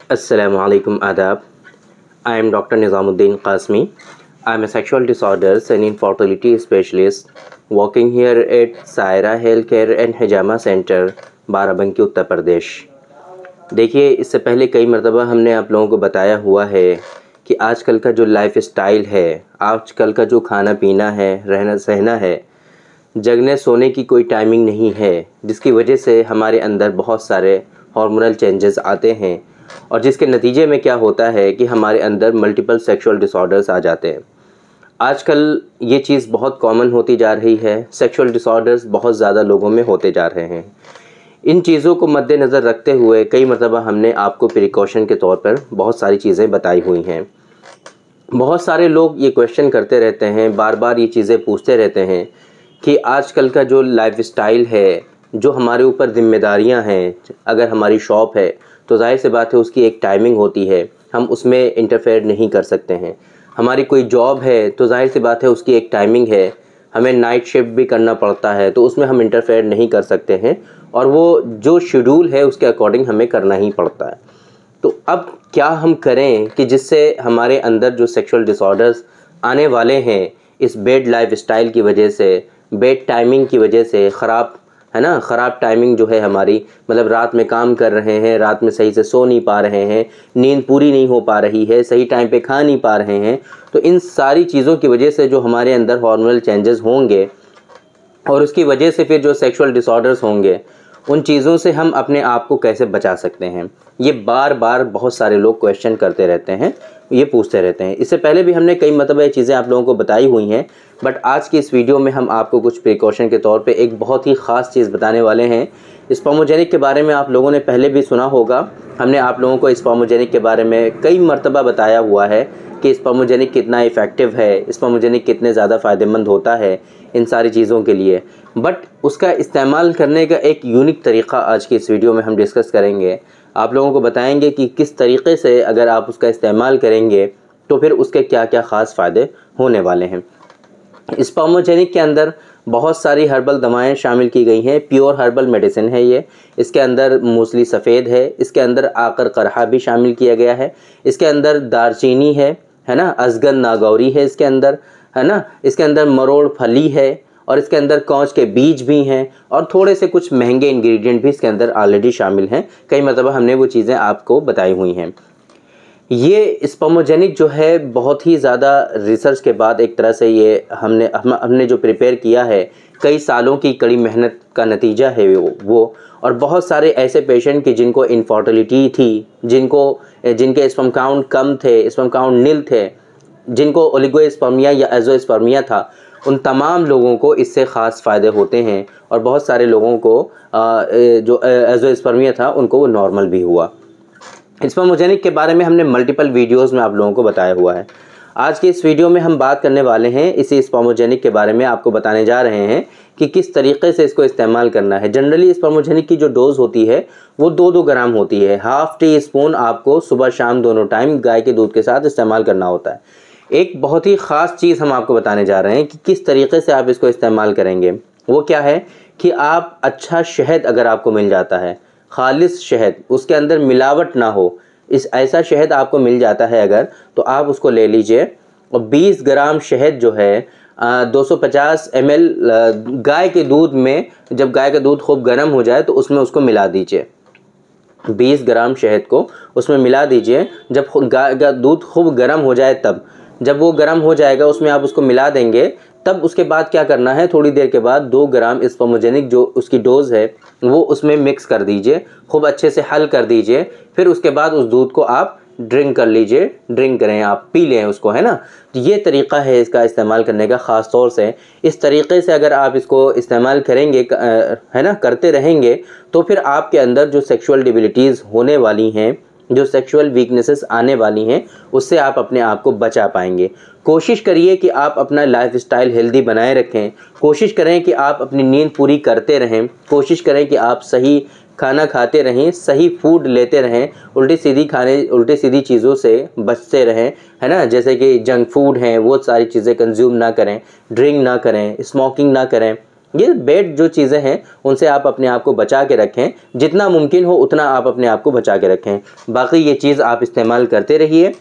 Assalamualaikum adab. I am Dr. Nizamuddin Qasmi. I am a sexual disorders and infertility specialist working here at Saira Healthcare and Hijama Center, Barabanki Uttar Pradesh. देखिए, इससे पहले कई मरतबा हमने आप लोगों को बताया हुआ है कि आजकल का जो लाइफ स्टाइल है, आजकल का जो खाना पीना है, रहना सहना है, जगने सोने की कोई टाइमिंग नहीं है, जिसकी वजह से हमारे अंदर बहुत सारे हार्मोनल चेंजेस आते हैं और जिसके नतीजे में क्या होता है कि हमारे अंदर मल्टीपल सेक्सुअल डिसऑर्डर्स आ जाते हैं। आजकल ये चीज़ बहुत कॉमन होती जा रही है, सेक्सुअल डिसऑर्डर्स बहुत ज़्यादा लोगों में होते जा रहे हैं। इन चीज़ों को मद्देनज़र रखते हुए कई मरतबा हमने आपको प्रिकॉशन के तौर पर बहुत सारी चीज़ें बताई हुई हैं। बहुत सारे लोग ये क्वेश्चन करते रहते हैं, बार बार ये चीज़ें पूछते रहते हैं कि आजकल का जो लाइफ स्टाइल है, जो हमारे ऊपर ज़िम्मेदारियाँ हैं, अगर हमारी शॉप है तो ज़ाहिर सी बात है उसकी एक टाइमिंग होती है, हम उसमें इंटरफेयर नहीं कर सकते हैं। हमारी कोई जॉब है तो ज़ाहिर सी बात है उसकी एक टाइमिंग है, हमें नाइट शिफ्ट भी करना पड़ता है तो उसमें हम इंटरफेयर नहीं कर सकते हैं और वो जो शेड्यूल है उसके अकॉर्डिंग हमें करना ही पड़ता है। तो अब क्या हम करें कि जिससे हमारे अंदर जो सेक्सुअल डिसऑर्डर्स आने वाले हैं इस बेड लाइफ स्टाइल की वजह से, बेड टाइमिंग की वजह से, ख़राब टाइमिंग जो है हमारी, मतलब रात में काम कर रहे हैं, रात में सही से सो नहीं पा रहे हैं, नींद पूरी नहीं हो पा रही है, सही टाइम पे खा नहीं पा रहे हैं, तो इन सारी चीज़ों की वजह से जो हमारे अंदर हार्मोनल चेंजेस होंगे और उसकी वजह से फिर जो सेक्सुअल डिसऑर्डर्स होंगे, उन चीज़ों से हम अपने आप को कैसे बचा सकते हैं, ये बार बार बहुत सारे लोग क्वेश्चन करते रहते हैं, ये पूछते रहते हैं। इससे पहले भी हमने कई मतलब ये चीज़ें आप लोगों को बताई हुई हैं, बट आज की इस वीडियो में हम आपको कुछ प्रिकॉशन के तौर पे एक बहुत ही ख़ास चीज़ बताने वाले हैं। स्पर्मोजेनिक के बारे में आप लोगों ने पहले भी सुना होगा, हमने आप लोगों को स्पर्मोजेनिक के बारे में कई मरतबा बताया हुआ है कि स्पर्मोजेनिक कितना इफ़ेक्टिव है, स्पर्मोजेनिक कितने ज़्यादा फ़ायदेमंद होता है इन सारी चीज़ों के लिए। बट उसका इस्तेमाल करने का एक यूनिक तरीक़ा आज की इस वीडियो में हम डिस्कस करेंगे। आप लोगों को बताएंगे कि किस तरीक़े से अगर आप उसका इस्तेमाल करेंगे तो फिर उसके क्या क्या ख़ास फ़ायदे होने वाले हैं। स्पर्मोजेनिक के अंदर बहुत सारी हर्बल दवाएं शामिल की गई हैं, प्योर हर्बल मेडिसिन है ये। इसके अंदर मूसली सफ़ेद है, इसके अंदर आकर करहा भी शामिल किया गया है, इसके अंदर दारचीनी है ना, अजगन नागौरी है इसके अंदर, है ना, इसके अंदर मरोड़ फली है और इसके अंदर कौच के बीज भी हैं और थोड़े से कुछ महंगे इंग्रेडिएंट भी इसके अंदर ऑलरेडी शामिल हैं। कई मतलब हमने वो चीज़ें आपको बताई हुई हैं। ये स्पर्मोजेनिक जो है बहुत ही ज़्यादा रिसर्च के बाद एक तरह से ये हमने जो प्रिपेयर किया है, कई सालों की कड़ी मेहनत का नतीजा है वो और बहुत सारे ऐसे पेशेंट की जिनको इनफर्टिलिटी थी, जिनके स्पर्म काउंट कम थे, स्पर्म काउंट नील थे, जिनको ओलिगोस्पर्मिया या एज़ोस्पर्मिया था, उन तमाम लोगों को इससे ख़ास फ़ायदे होते हैं और बहुत सारे लोगों को जो एज़ोस्पर्मिया था उनको वो नॉर्मल भी हुआ। स्पर्मोजेनिक के बारे में हमने मल्टीपल वीडियोस में आप लोगों को बताया हुआ है। आज के इस वीडियो में हम बात करने वाले हैं इसी स्पर्मोजेनिक के बारे में, आपको बताने जा रहे हैं कि किस तरीके से इसको इस्तेमाल करना है। जनरली स्पर्मोजेनिक की जो डोज़ होती है वो 2-2 ग्राम होती है। हाफ़ टी स्पून आपको सुबह शाम दोनों टाइम गाय के दूध के साथ इस्तेमाल करना होता है। एक बहुत ही ख़ास चीज़ हम आपको बताने जा रहे हैं कि किस तरीके से आप इसको इस्तेमाल करेंगे। वो क्या है कि आप अच्छा शहद अगर आपको मिल जाता है, खालिस शहद, उसके अंदर मिलावट ना हो, इस ऐसा शहद आपको मिल जाता है अगर, तो आप उसको ले लीजिए और 20 ग्राम शहद जो है 250 ml गाय के दूध में, जब गाय का दूध खूब गर्म हो जाए तो उसमें उसको मिला दीजिए। 20 ग्राम शहद को उसमें मिला दीजिए। जब गाय का दूध खूब गर्म हो जाए, तब जब वो गर्म हो जाएगा उसमें आप उसको मिला देंगे। तब उसके बाद क्या करना है, थोड़ी देर के बाद 2 ग्राम स्पर्मोजेनिक जो उसकी डोज़ है वो उसमें मिक्स कर दीजिए, खूब अच्छे से हल कर दीजिए। फिर उसके बाद उस दूध को आप ड्रिंक कर लीजिए, ड्रिंक करें, आप पी लें उसको, है ना। तो ये तरीक़ा है इसका इस्तेमाल करने का। ख़ास तौर से इस तरीक़े से अगर आप इसको इस्तेमाल करेंगे, है ना, करते रहेंगे, तो फिर आपके अंदर जो सेक्सुअल डिबिलिटीज़ होने वाली हैं, जो सेक्सुअल वीकनेसेस आने वाली हैं, उससे आप अपने आप को बचा पाएंगे। कोशिश करिए कि आप अपना लाइफ स्टाइल हेल्दी बनाए रखें, कोशिश करें कि आप अपनी नींद पूरी करते रहें, कोशिश करें कि आप सही खाना खाते रहें, सही फूड लेते रहें, उल्टी सीधी चीज़ों से बचते रहें, है ना, जैसे कि जंक फूड हैं वो सारी चीज़ें कंज्यूम ना करें, ड्रिंक ना करें, स्मोकिंग ना करें, ये बेड जो चीज़ें हैं उनसे आप अपने आप को बचा के रखें, जितना मुमकिन हो उतना आप अपने आप को बचा के रखें। बाकी ये चीज़ आप इस्तेमाल करते रहिए।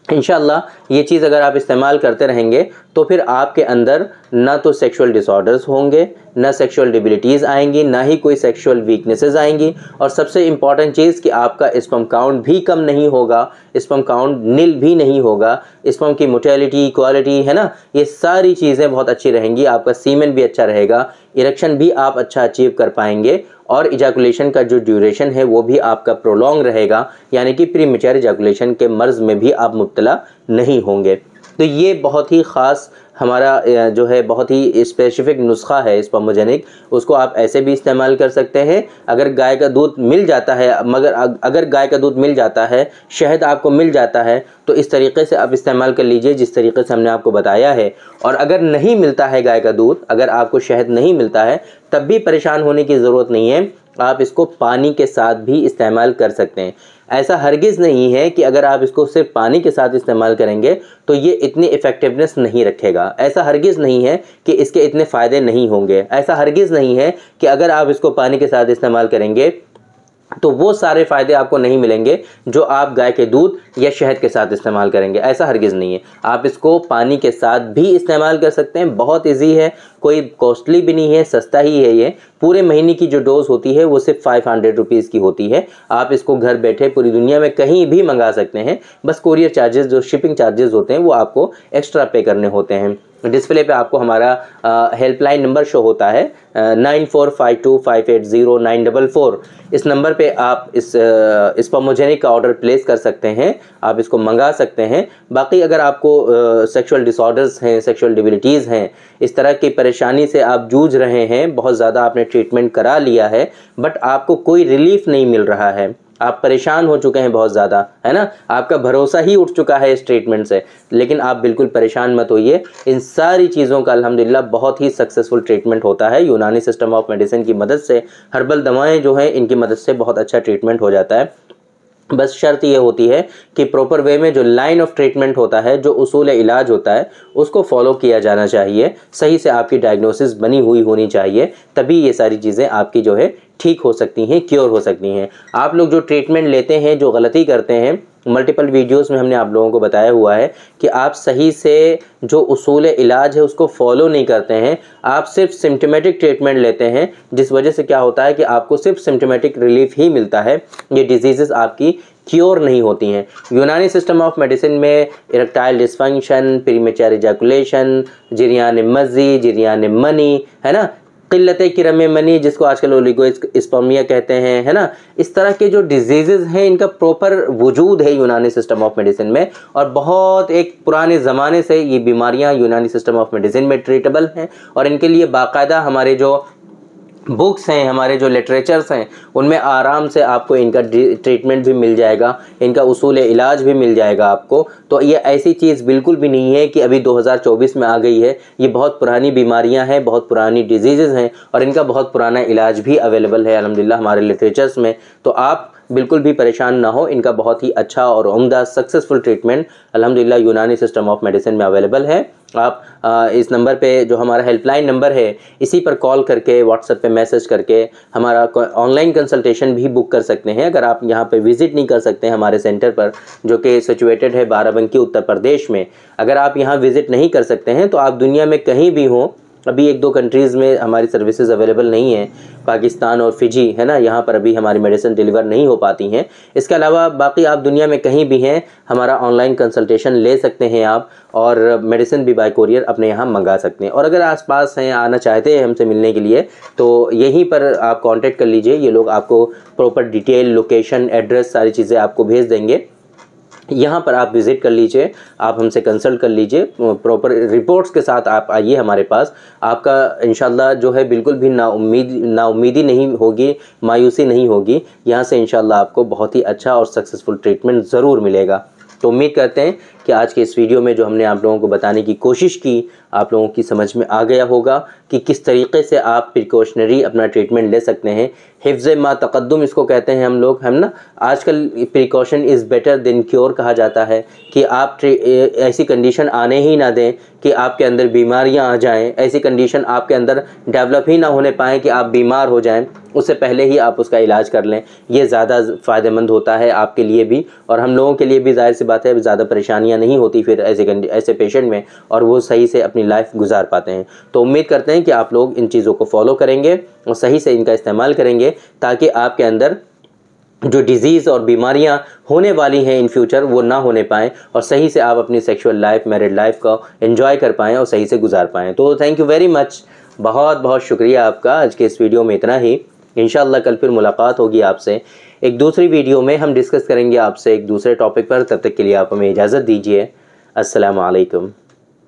इंशाअल्लाह ये चीज़ अगर आप इस्तेमाल करते रहेंगे तो फिर आपके अंदर ना तो सेक्सुअल डिसऑर्डर्स होंगे, ना सेक्सुअल डिबिलिटीज़ आएंगी, ना ही कोई सेक्सुअल वीकनेसेस आएंगी, और सबसे इम्पॉर्टेंट चीज़ कि आपका स्पर्म काउंट भी कम नहीं होगा, स्पर्म काउंट नील भी नहीं होगा, स्पर्म की मोटेलिटी, क्वालिटी है ना, ये सारी चीज़ें बहुत अच्छी रहेंगी, आपका सीमेन भी अच्छा रहेगा, इरेक्शन भी आप अच्छा अचीव कर पाएंगे, और इजैकुलेशन का जो ड्यूरेशन है वो भी आपका प्रोलॉन्ग रहेगा, यानी कि प्रीमेच्योर इजैकुलेशन के मर्ज़ में भी आप मुब्तला नहीं होंगे। तो ये बहुत ही ख़ास हमारा जो है बहुत ही स्पेसिफिक नुस्खा है स्पर्मोजेनिक, उसको आप ऐसे भी इस्तेमाल कर सकते हैं। अगर गाय का दूध मिल जाता है, मगर अगर गाय का दूध मिल जाता है, शहद आपको मिल जाता है, तो इस तरीके से आप इस्तेमाल कर लीजिए जिस तरीके से हमने आपको बताया है। और अगर नहीं मिलता है गाय का दूध, अगर आपको शहद नहीं मिलता है, तब भी परेशान होने की ज़रूरत नहीं है, आप इसको पानी के साथ भी इस्तेमाल कर सकते हैं। ऐसा हरगिज़ नहीं है कि अगर आप इसको सिर्फ पानी के साथ इस्तेमाल करेंगे तो ये इतनी इफ़ेक्टिवनेस नहीं रखेगा। ऐसा हरगिज़ नहीं है कि इसके इतने फ़ायदे नहीं होंगे। ऐसा हरगिज़ नहीं है कि अगर आप इसको पानी के साथ इस्तेमाल करेंगे तो वो सारे फ़ायदे आपको नहीं मिलेंगे जो आप गाय के दूध या शहद के साथ इस्तेमाल करेंगे। ऐसा हरगिज़ नहीं है। आप इसको पानी के साथ भी इस्तेमाल कर सकते हैं। बहुत इजी है, कोई कॉस्टली भी नहीं है, सस्ता ही है। ये पूरे महीने की जो डोज होती है वो सिर्फ 500 रुपीज़ की होती है। आप इसको घर बैठे पूरी दुनिया में कहीं भी मंगा सकते हैं। बस कोरियर चार्जेस, जो शिपिंग चार्जेस होते हैं वो आपको एक्स्ट्रा पे करने होते हैं। डिस्प्ले पे आपको हमारा हेल्पलाइन नंबर शो होता है 9452580944। इस नंबर पे आप इस स्पर्मोजेनिक का ऑर्डर प्लेस कर सकते हैं, आप इसको मंगा सकते हैं। बाकी अगर आपको सेक्सुअल डिसऑर्डर्स हैं, सेक्सुअल डिबिलिटीज़ हैं, इस तरह की परेशानी से आप जूझ रहे हैं, बहुत ज़्यादा आपने ट्रीटमेंट करा लिया है बट आपको कोई रिलीफ नहीं मिल रहा है, आप परेशान हो चुके हैं बहुत ज़्यादा, है ना, आपका भरोसा ही उठ चुका है इस ट्रीटमेंट से, लेकिन आप बिल्कुल परेशान मत होइए। इन सारी चीज़ों का अल्हम्दुलिल्लाह बहुत ही सक्सेसफुल ट्रीटमेंट होता है यूनानी सिस्टम ऑफ मेडिसिन की मदद से। हर्बल दवाएं जो हैं इनकी मदद से बहुत अच्छा ट्रीटमेंट हो जाता है। बस शर्त ये होती है कि प्रॉपर वे में जो लाइन ऑफ ट्रीटमेंट होता है, जो उसूल इलाज होता है, उसको फॉलो किया जाना चाहिए। सही से आपकी डायग्नोसिस बनी हुई होनी चाहिए, तभी ये सारी चीज़ें आपकी जो है ठीक हो सकती हैं, क्योर हो सकती हैं। आप लोग जो ट्रीटमेंट लेते हैं, जो गलती करते हैं, मल्टीपल वीडियोस में हमने आप लोगों को बताया हुआ है कि आप सही से जो उसूल इलाज है उसको फॉलो नहीं करते हैं। आप सिर्फ सिम्टोमेटिक ट्रीटमेंट लेते हैं, जिस वजह से क्या होता है कि आपको सिर्फ सिम्टोमेटिक रिलीफ ही मिलता है, ये डिजीज़ेस आपकी क्योर नहीं होती हैं। यूनानी सिस्टम ऑफ मेडिसिन में इरेक्टाइल डिसफंक्शन, प्रीमेच्योर इजैकुलेशन, जिरियान मज़ी, जिरियान मनी, है ना, क़िल्लत किरम मनी जिसको आजकल ओलिगोस्पर्मिया कहते हैं, है ना, इस तरह के जो डिजीज़ेज़ हैं इनका प्रॉपर वजूद है यूनानी सिस्टम ऑफ मेडिसिन में। और बहुत एक पुराने ज़माने से ये बीमारियां यूनानी सिस्टम ऑफ मेडिसिन में ट्रीटेबल हैं, और इनके लिए बाकायदा हमारे जो बुक्स हैं, हमारे जो लिटरेचर्स हैं, उनमें आराम से आपको इनका ट्रीटमेंट भी मिल जाएगा, इनका उसूल इलाज भी मिल जाएगा आपको। तो ये ऐसी चीज़ बिल्कुल भी नहीं है कि अभी 2024 में आ गई है। ये बहुत पुरानी बीमारियां हैं, बहुत पुरानी डिजीज़ेज़ हैं, और इनका बहुत पुराना इलाज भी अवेलेबल है अल्हम्दुलिल्लाह हमारे लिटरेचर्स में। तो आप बिल्कुल भी परेशान ना हो, इनका बहुत ही अच्छा और उम्दा सक्सेसफुल ट्रीटमेंट अल्हम्दुलिल्लाह यूनानी सिस्टम ऑफ मेडिसिन में अवेलेबल है। आप इस नंबर पे जो हमारा हेल्पलाइन नंबर है, इसी पर कॉल करके, व्हाट्सएप पे मैसेज करके हमारा ऑनलाइन कंसल्टेशन भी बुक कर सकते हैं। अगर आप यहाँ पे विज़िट नहीं कर सकते हैं हमारे सेंटर पर, जो कि सिचुएटेड है बाराबंकी उत्तर प्रदेश में, अगर आप यहाँ विज़िट नहीं कर सकते हैं तो आप दुनिया में कहीं भी हों, अभी 1-2 कंट्रीज़ में हमारी सर्विसेज अवेलेबल नहीं है, पाकिस्तान और फिजी, है ना, यहाँ पर अभी हमारी मेडिसिन डिलीवर नहीं हो पाती हैं। इसके अलावा बाकी आप दुनिया में कहीं भी हैं, हमारा ऑनलाइन कंसल्टेशन ले सकते हैं आप, और मेडिसिन भी बाय कोरियर अपने यहाँ मंगा सकते हैं। और अगर आसपास हैं, आना चाहते हैं हमसे मिलने के लिए, तो यहीं पर आप कांटेक्ट कर लीजिए। ये लोग आपको प्रॉपर डिटेल, लोकेशन, एड्रेस, सारी चीज़ें आपको भेज देंगे। यहाँ पर आप विज़िट कर लीजिए, आप हमसे कंसल्ट कर लीजिए, प्रॉपर रिपोर्ट्स के साथ आप आइए हमारे पास। आपका इंशाल्लाह जो है बिल्कुल भी नाउम्मीदी नहीं होगी, मायूसी नहीं होगी। यहाँ से इंशाल्लाह आपको बहुत ही अच्छा और सक्सेसफुल ट्रीटमेंट ज़रूर मिलेगा। तो उम्मीद करते हैं कि कि आज के इस वीडियो में जो हमने आप लोगों को बताने की कोशिश की, आप लोगों की समझ में आ गया होगा कि किस तरीके से आप प्रिकॉशनरी अपना ट्रीटमेंट ले सकते हैं। हिफ्ज़ मा तक़द्दुम इसको कहते हैं हम लोग, हम ना। आजकल precaution is better than cure कहा जाता है कि आप ऐसी कंडीशन आने ही ना दें कि आपके अंदर बीमारियां आ जाएं, ऐसी कंडीशन आपके अंदर डेवलप ही ना होने पाए कि आप बीमार हो जाएं, उससे पहले ही आप उसका इलाज कर लें। ये ज़्यादा फ़ायदेमंद होता है आपके लिए भी, और हम लोगों के लिए भी ज़ाहिर सी बात है ज़्यादा परेशानियां नहीं होती फिर ऐसे पेशेंट में, और वो सही से अपनी लाइफ गुजार पाते हैं। तो उम्मीद करते हैं कि आप लोग इन चीज़ों को फॉलो करेंगे और सही से इनका इस्तेमाल करेंगे, ताकि आपके अंदर जो डिज़ीज़ और बीमारियां होने वाली हैं इन फ्यूचर वो ना होने पाएँ, और सही से आप अपनी सेक्सुअल लाइफ, मैरिड लाइफ को एंजॉय कर पाएँ और सही से गुजार पाएँ। तो थैंक यू वेरी मच, बहुत बहुत शुक्रिया आपका। आज के इस वीडियो में इतना ही। इंशाअल्लाह कल फिर मुलाकात होगी आपसे एक दूसरी वीडियो में। हम डिस्कस करेंगे आपसे एक दूसरे टॉपिक पर। तब तक के लिए आप हमें इजाज़त दीजिए। अस्सलामु अलैकुम।